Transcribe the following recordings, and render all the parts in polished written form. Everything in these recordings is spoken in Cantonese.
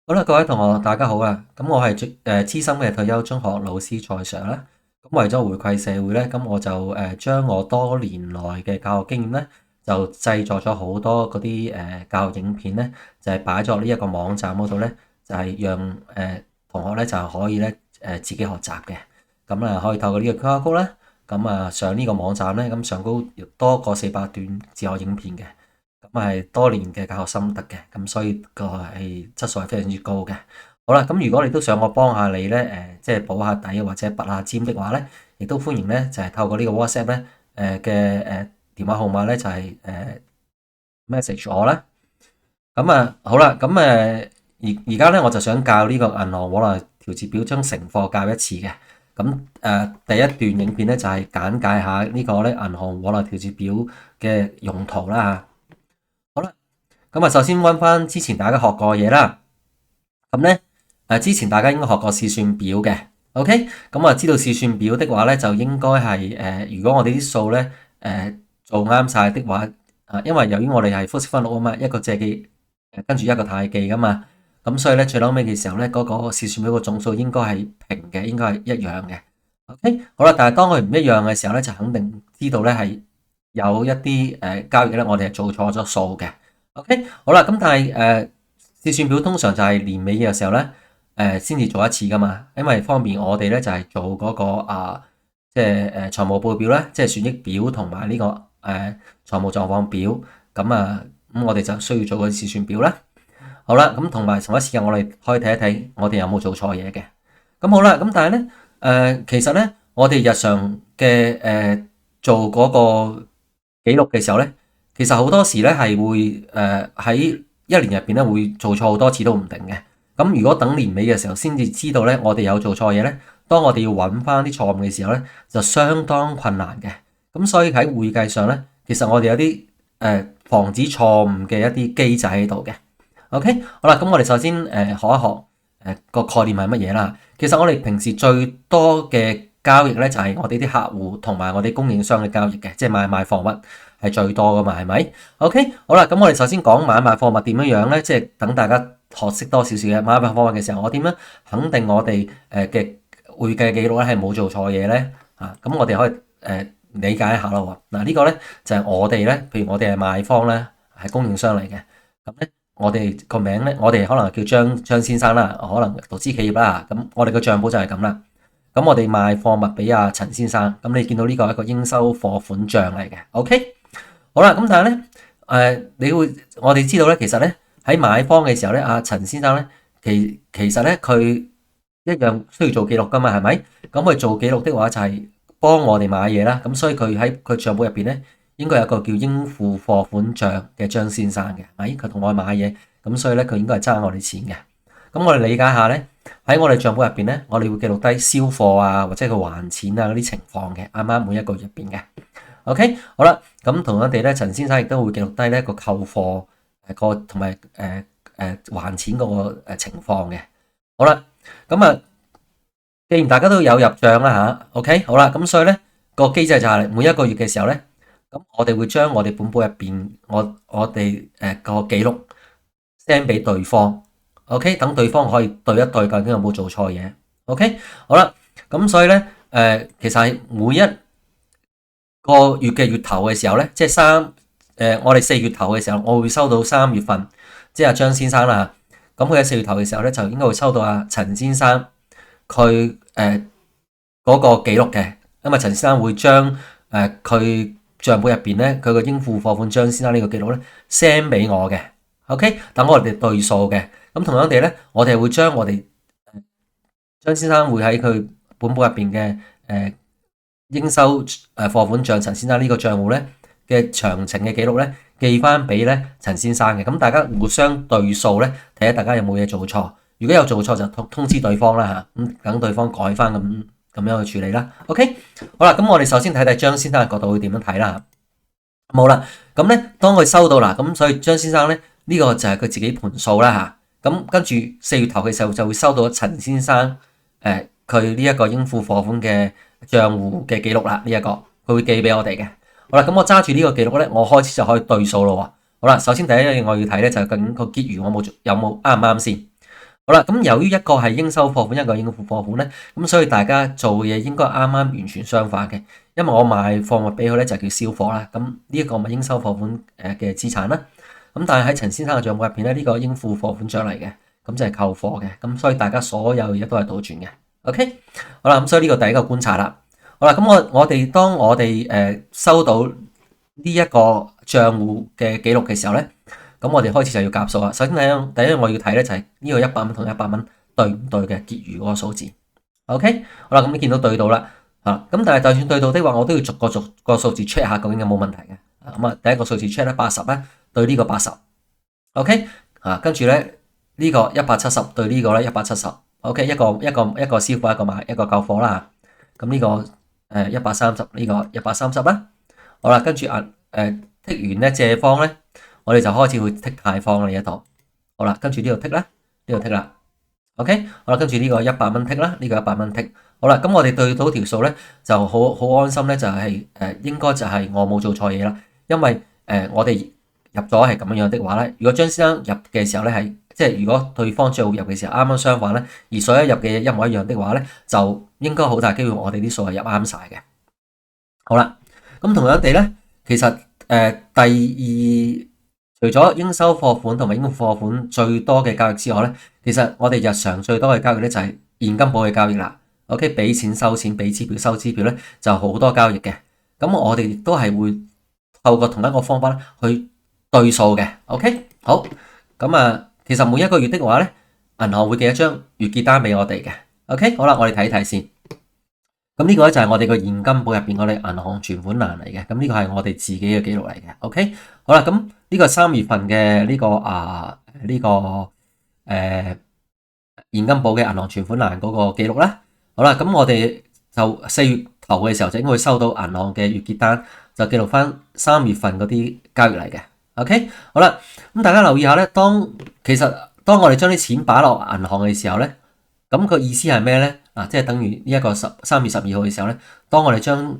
好啦，各位同學，大家好啊！咁我係資深嘅退休中學老師蔡 Sir 啦。咁為咗回饋社會咧，咁我就將我多年來嘅教學經驗咧，就製作咗好多嗰啲教育影片咧，就係擺咗呢一個網站嗰度咧，就係讓同學咧就可以咧自己學習嘅。咁啊，可以透過呢個 QR code 咧，咁啊上呢個網站咧，咁上高多過400段自學影片嘅。咁係多年嘅教學心得嘅，咁所以個係質素係非常之高嘅。好啦，咁如果你都想我幫下你咧，即係補下底或者拔下尖的話咧，亦都歡迎咧，就係透過呢個 WhatsApp 咧，嘅電話號碼咧就係message 我啦。咁啊好啦，咁而家咧我就想教呢個銀行往來調節表將成課教一次嘅。咁第一段影片咧就係簡介下呢個咧銀行往來調節表嘅用途啦。好啦，咁啊，首先溫翻之前大家學過嘅嘢啦。咁咧，之前大家應該學過試算表嘅，OK？咁啊，知道試算表的話咧，就應該係如果我哋啲數咧做啱晒的話，因為由於我哋係複式分錄啊嘛，一個借記跟住一個貸記噶嘛，咁所以咧最後尾嘅時候咧，嗰個試算表個總數應該係平嘅，應該係一樣嘅，OK？好啦，但係當佢唔一樣嘅時候咧，就肯定知道咧係有一啲交易咧，我哋係做錯咗數嘅。OK，好啦，咁但係試算表通常就係年尾嘅時候咧，先至做一次噶嘛，因為方便我哋咧就係做嗰個即係財務報表啦，即係損益表同埋呢個財務狀況表，咁我哋就需要做個試算表啦。好啦，咁同埋同一時間我哋可以睇一睇我哋有冇做錯嘢嘅。咁好啦，咁但係咧其實咧我哋日常嘅做嗰個記錄嘅時候咧，其實好多時咧係會喺一年入邊咧會做錯好多次都唔定嘅。咁如果等年尾嘅時候先至知道咧，我哋有做錯嘢咧，當我哋要揾翻啲錯誤嘅時候咧，就相當困難嘅。咁所以喺會計上咧，其實我哋有啲防止錯誤嘅一啲機制喺度嘅。OK，好啦，咁我哋首先學一學個概念係乜嘢啦。其實我哋平時最多嘅交易咧就係我哋啲客戶同埋我哋供應商嘅交易嘅，即係買賣貨物係最多噶嘛，係咪？OK，好啦，咁我哋首先講買賣貨物點樣樣咧，即係等大家學識多少少嘅買賣貨物嘅時候，我點樣肯定我哋嘅會計記錄咧係冇做錯嘢咧？咁我哋可以理解一下咯。嗱，呢個咧就係我哋咧，譬如我哋係賣方咧，係供應商嚟嘅，咁咧我哋個名咧，我哋可能叫張先生啦，可能獨資企業啦，咁我哋個帳簿就係咁啦。咁我哋賣貨物俾阿陳先生，咁你見到呢個係一個應收貨款帳嚟嘅，OK？好啦，咁但係咧，我哋知道咧，其實咧喺買方嘅時候咧，阿陳先生咧，其實咧佢一樣需要做記錄噶嘛，係咪？咁佢做記錄的話就係幫我哋買嘢啦，咁所以佢喺佢帳簿入邊咧，應該有個叫應付貨款帳嘅張先生嘅，係佢同我買嘢，咁所以咧佢應該係爭我哋錢嘅。咁我哋理解下咧，喺我哋帳簿入邊咧，我哋會記錄低銷貨啊，或者佢還錢啊嗰啲情況嘅，啱啱每一個月入邊嘅。OK，好啦，咁同樣地咧，陳先生亦都會記錄低呢一個購貨個同埋還錢嗰個情況嘅。好啦，咁既然大家都有入帳啦吓 OK，好啦，咁所以咧個機制就係每一個月嘅時候咧，咁我哋會將我哋本簿入邊我哋個記錄 send 俾對方。OK，等對方可以對一對究竟有冇做錯嘢。OK，好啦，咁所以咧其實係每一個月嘅月頭嘅時候咧，即係我哋4月頭嘅時候，我會收到3月份，即係阿張先生啦。咁佢喺4月頭嘅時候咧，就應該會收到阿陳先生佢嗰個記錄嘅。因為陳先生會將佢帳簿入邊咧，佢個應付貨款張先生呢個記錄咧 send 俾我嘅。OK，等我哋對數嘅。咁同樣地咧，我哋會將我哋張先生會喺佢本簿入邊嘅應收貨款帳陳先生呢個賬戶咧嘅詳情嘅記錄咧寄翻俾咧陳先生嘅。咁大家互相對數咧，睇下大家有冇嘢做錯。如果有做錯就通知對方啦嚇，咁等對方改翻咁樣去處理啦。OK，好啦，咁我哋首先睇睇張先生嘅角度會點樣睇啦。好啦，咁咧當佢收到啦，咁所以張先生咧呢個就係佢自己盤數啦嚇。咁跟住4月頭嘅時候就會收到陳先生佢呢一個應付貨款嘅賬戶嘅記錄啦，呢一個佢會寄俾我哋嘅。好啦，咁我揸住呢個記錄咧，我開始就可以對數咯喎。好啦，首先第一樣嘢我要睇咧就係究竟個結餘有冇啱唔啱先。好啦，咁由於一個係應收貨款，一個係應付貨款咧，咁所以大家做嘅嘢應該啱啱完全相反嘅。因為我賣貨物俾佢咧就叫銷貨啦，咁呢一個咪應收貨款嘅資產啦。咁但係喺陳先生嘅帳簿入邊咧，呢個應付貨款獎嚟嘅，咁就係扣貨嘅。咁所以大家所有嘢都係倒轉嘅。OK，好啦，咁所以呢個第一個觀察啦。好啦，咁我哋當我哋收到呢一個帳戶嘅記錄嘅時候咧，咁我哋開始就要夾數啦。首先第一樣我要睇咧就係呢個100蚊同100蚊對唔對嘅結餘嗰個數字。OK，好啦，咁你見到對到啦，咁但係就算對到的話，我都要逐個數字 check 下究竟有冇問題嘅。咁啊，第一個數字 check 咧80咧對呢個80，OK，跟住咧呢個170對呢個咧170，OK，一個銷貨一個購貨啦。咁呢個130呢個130啦。好啦，跟住剔完咧借方咧，我哋就開始會剔貸方啦呢一度。好啦，跟住呢度剔啦，呢度剔啦。OK，好啦，跟住呢個100蚊剔啦，呢個100蚊剔。好啦，咁我哋對到條數咧就好安心咧，就係應該就係我冇做錯嘢啦。因為我哋入咗係咁樣的話咧，如果張先生入嘅時候咧係即係如果對方賬戶入嘅時候啱啱相反咧，而所有入嘅嘢一模一樣的話咧，就應該好大機會我哋啲數係入啱晒嘅。好啦，咁同樣地咧，其實第二除咗應收貨款同埋應付貨款最多嘅交易之外咧，其實我哋日常最多嘅交易咧就係現金簿嘅交易啦。OK，俾錢收錢，俾支票收支票咧就好多交易嘅。咁我哋亦都係會透過同一個方法去對數嘅。OK，好，咁其實每一個月的話咧，銀行會寄一張月結單俾我哋嘅。OK，好啦，我哋睇睇先。咁呢個咧就係我哋個現金簿入邊我哋銀行存款欄嚟嘅。咁呢個係我哋自己嘅記錄嚟嘅。OK，好啦，咁呢個3月份嘅現金簿嘅銀行存款欄嗰個記錄啦。好啦，咁我哋就4月頭嘅時候就應該會收到銀行嘅月結單，就記錄翻3月份嗰啲交易嚟嘅。OK，好啦，咁大家留意下咧，其實當我哋將啲錢擺落銀行嘅時候咧，咁個意思係咩咧？即係等於呢一個3月12號嘅時候咧，當我哋將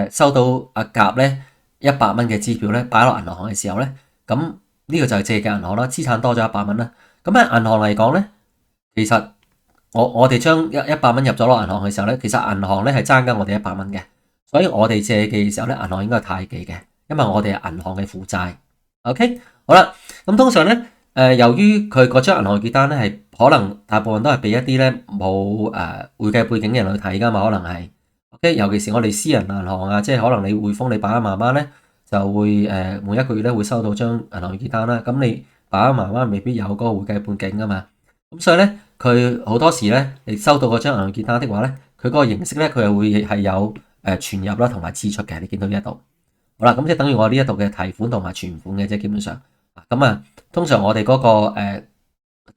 收到阿甲咧100蚊嘅支票咧擺落銀行嘅時候咧，咁呢個就係借嘅銀行啦，資產多咗100蚊啦。咁喺銀行嚟講咧，其實我哋將100蚊入咗落銀行嘅時候咧，其實銀行咧係爭緊我哋100蚊嘅，所以我哋借嘅時候咧，銀行應該係太記嘅，因為我哋係銀行嘅負債。OK，好啦，咁通常咧。由於佢嗰張銀行結單咧係可能大部分都係俾一啲咧冇會計背景嘅人去睇噶嘛，可能係 OK，尤其是我哋私人銀行啊，即係可能你匯豐你爸爸媽媽咧就會每一個月咧會收到張銀行結單啦，咁你爸爸媽媽未必有嗰個會計背景噶嘛，咁所以咧佢好多時咧你收到嗰張銀行結單的話咧，佢嗰個形式咧佢係會係有存入啦同埋支出嘅，你見到呢一度好啦，咁即係等於我呢一度嘅提款同埋存款嘅啫，基本上咁通常我哋嗰個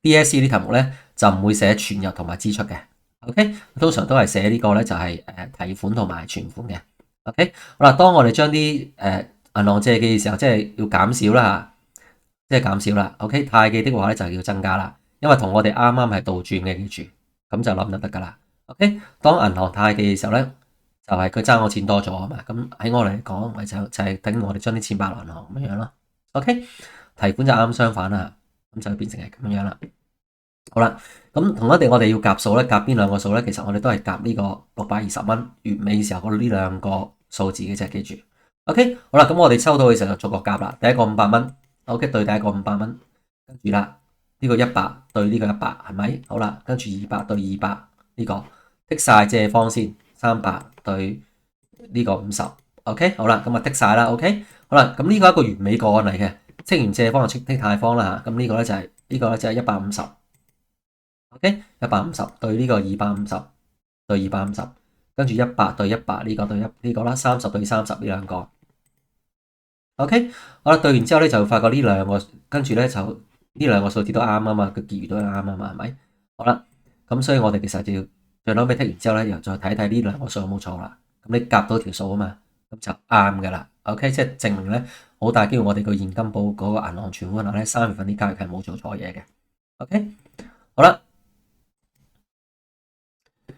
DSE 啲題目咧就唔會寫存入同埋支出嘅 ，OK， 通常都係寫呢個咧就係提款同埋存款嘅 ，OK， 好啦，當我哋將啲銀行借記嘅時候，即係要減少啦，即係減少啦 ，OK， 貸記的話咧就要增加啦，因為同我哋啱啱係倒轉嘅，記住，咁就諗就得噶啦 ，OK， 當銀行貸記嘅時候咧，就係佢爭我錢多咗啊嘛，咁喺我嚟講，咪就係等於我哋將啲錢擺落銀行咁樣咯 ，OK。提款就啱相反啦，咁就變成係咁樣啦。好啦，咁同一地我哋要夾數咧，夾邊兩個數咧？其實我哋都係夾呢個620蚊月尾嘅時候嗰呢兩個數字嘅啫，記住。OK，好啦，咁我哋收到嘅時候就逐個夾啦。第一個500蚊 ，OK 對第一個500蚊，跟住啦呢個100對呢個100係咪？好啦，跟住200對200呢個剔晒借方先，300對呢個50，OK 好啦，咁剔晒啦 ，OK 好啦，咁呢個係一個完美個案嚟嘅。剔完借方就剔貸方啦嚇，咁呢個咧就係150，OK 150對呢個250對250，跟住100對100呢個對呢個啦，30對30呢兩個 ，OK 好啦，對完之後咧就發覺呢兩個跟住咧就呢兩個數字都啱啊嘛，個結餘都係啱啊嘛，係咪？好啦，咁所以我哋其實就要最後尾剔完之後咧，又再睇睇呢兩個數有冇錯啦。咁你夾到條數啊嘛，咁就啱噶啦。OK， 即係證明咧，好大機會我哋個現金簿嗰個銀行存款咧，3月份啲交易係冇做錯嘢嘅。OK，好啦，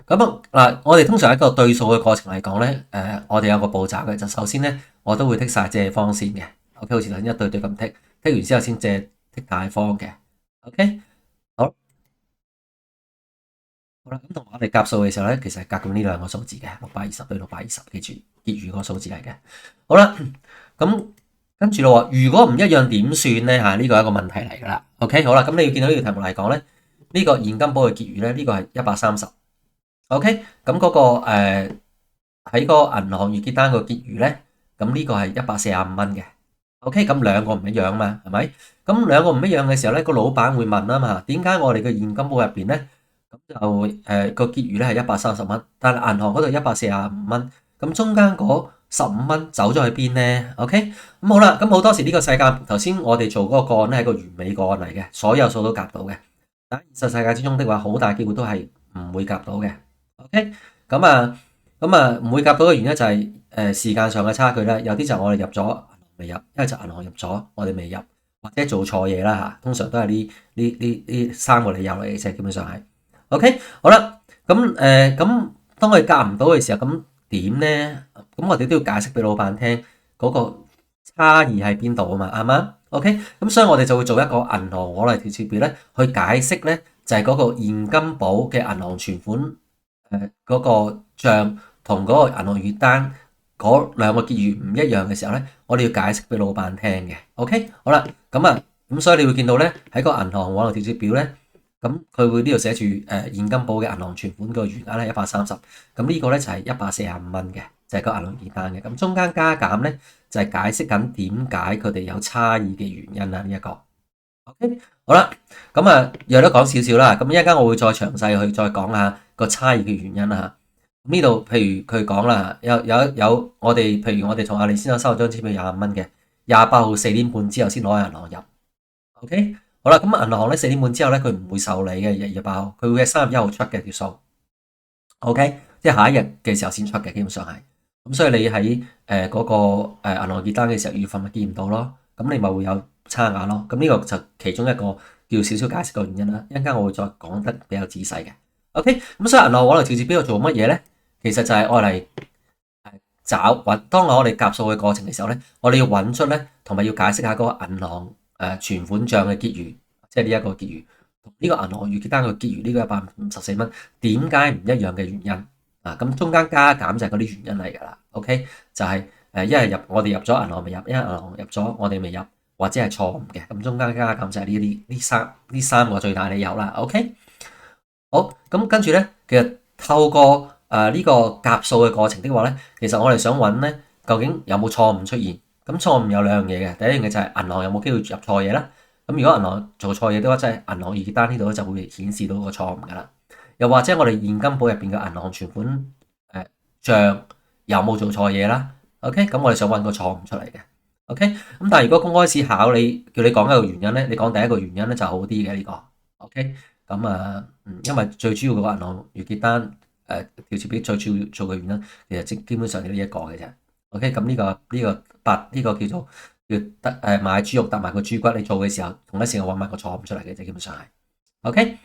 咁嗱，我哋通常喺個對數嘅過程嚟講咧，我哋有個步驟嘅，就首先咧，我都會剔晒借方先嘅。OK，好似頭先一對對咁剔完之後先借剔貸方嘅。OK。好啦，咁同我哋夾數嘅時候咧，其實係夾緊呢兩個數字嘅620對620，記住結餘個數字嚟嘅。好啦，咁跟住咯，如果唔一樣點算咧？嚇，呢個係一個問題嚟㗎啦。OK，好啦，咁你要見到呢個題目嚟講咧，呢個現金簿嘅結餘咧，呢個係130。OK，咁嗰個喺個銀行月結單個結餘咧，咁呢個係145蚊嘅。OK，咁兩個唔一樣嘛，係咪？咁兩個唔一樣嘅時候咧，個老闆會問啊嘛，點解我哋嘅現金簿入邊咧，咁就個結餘咧係130蚊，但係銀行嗰度145蚊，咁中間嗰15蚊走咗去邊咧？OK，咁好啦，咁好多時呢個世界頭先我哋做嗰個個案咧係個完美個案嚟嘅，所有數都夾到嘅。但現實世界之中的話，好大機會都係唔會夾到嘅。OK，咁唔會夾到嘅原因就係時間上嘅差距啦。有啲就我哋入咗未入，一係就銀行入咗我哋未入，或者做錯嘢啦嚇。通常都係呢三個理由嚟嘅啫，基本上係。OK，好啦，咁當佢夾唔到嘅時候，咁點咧？咁我哋都要解釋俾老闆聽嗰個差異喺邊度啊嘛，啱嗎？OK，咁所以我哋就會做一個銀行攞嚟條列表咧，去解釋咧就係嗰個現金簿嘅銀行存款嗰個帳同嗰個銀行月單嗰兩個結餘唔一樣嘅時候咧，我哋要解釋俾老闆聽嘅。OK，好啦，咁所以你會見到咧喺個銀行往來條列表咧，咁佢會呢度寫住現金簿嘅銀行存款個餘額咧130，咁呢個咧就係145蚊嘅，就係個銀行月單嘅。咁中間加減咧就係解釋緊點解佢哋有差異嘅原因啦。呢一個 OK，好啦，又都講少少啦。咁一陣間我會再詳細去再講下個差異嘅原因啦。呢度譬如佢講啦，有我哋譬如我哋同阿李先生收咗張支票25蚊嘅，28號4點半之後先攞去銀行入。OK，好啦，咁銀行咧4點半之後咧，佢唔會受理嘅28號，佢會喺3月1號出嘅條數。OK，即係下一日嘅時候先出嘅，基本上係。咁所以你喺嗰個銀行結單嘅時候，月份咪見唔到咯，咁你咪會有差額咯。咁呢個就其中一個叫少少解釋嘅原因啦。一陣間我會再講得比較仔細嘅。OK，咁所以銀行往來條列表做乜嘢咧？其實就係愛嚟揾，當我哋夾數嘅過程嘅時候咧，我哋要揾出咧，同埋要解釋下嗰個銀行存款帳嘅結餘，即係呢一個結餘同呢個銀行月結單嘅結餘呢個154蚊，點解唔一樣嘅原因啊？咁中間加減就係嗰啲原因嚟㗎啦。OK，就係一係我哋入咗銀行未入，一係銀行入咗我哋未入，或者係錯誤嘅。咁中間加減就係呢三個最大理由啦。OK，好，咁跟住咧，其實透過呢個夾數嘅過程的話咧，其實我哋想揾咧，究竟有冇錯誤出現？咁錯誤有兩樣嘢嘅，第一樣嘢就係銀行有冇機會入錯嘢啦。咁如果銀行做錯嘢的話，即係銀行月結單呢度咧就會顯示到個錯誤噶啦。又或者我哋現金簿入邊嘅銀行存款帳有冇做錯嘢啦？OK，咁我哋想揾個錯誤出嚟嘅。OK，咁但係如果公開試考你叫你講一個原因咧，你講第一個原因咧就好啲嘅呢個。OK，因為最主要嘅銀行月結單條列表最主要做嘅原因，其實基本上就呢一個嘅啫。OK，咁呢個叫做買豬肉搭埋個豬骨，你做嘅時候同一時間揾埋個錯誤出嚟嘅啫，基本上係。OK，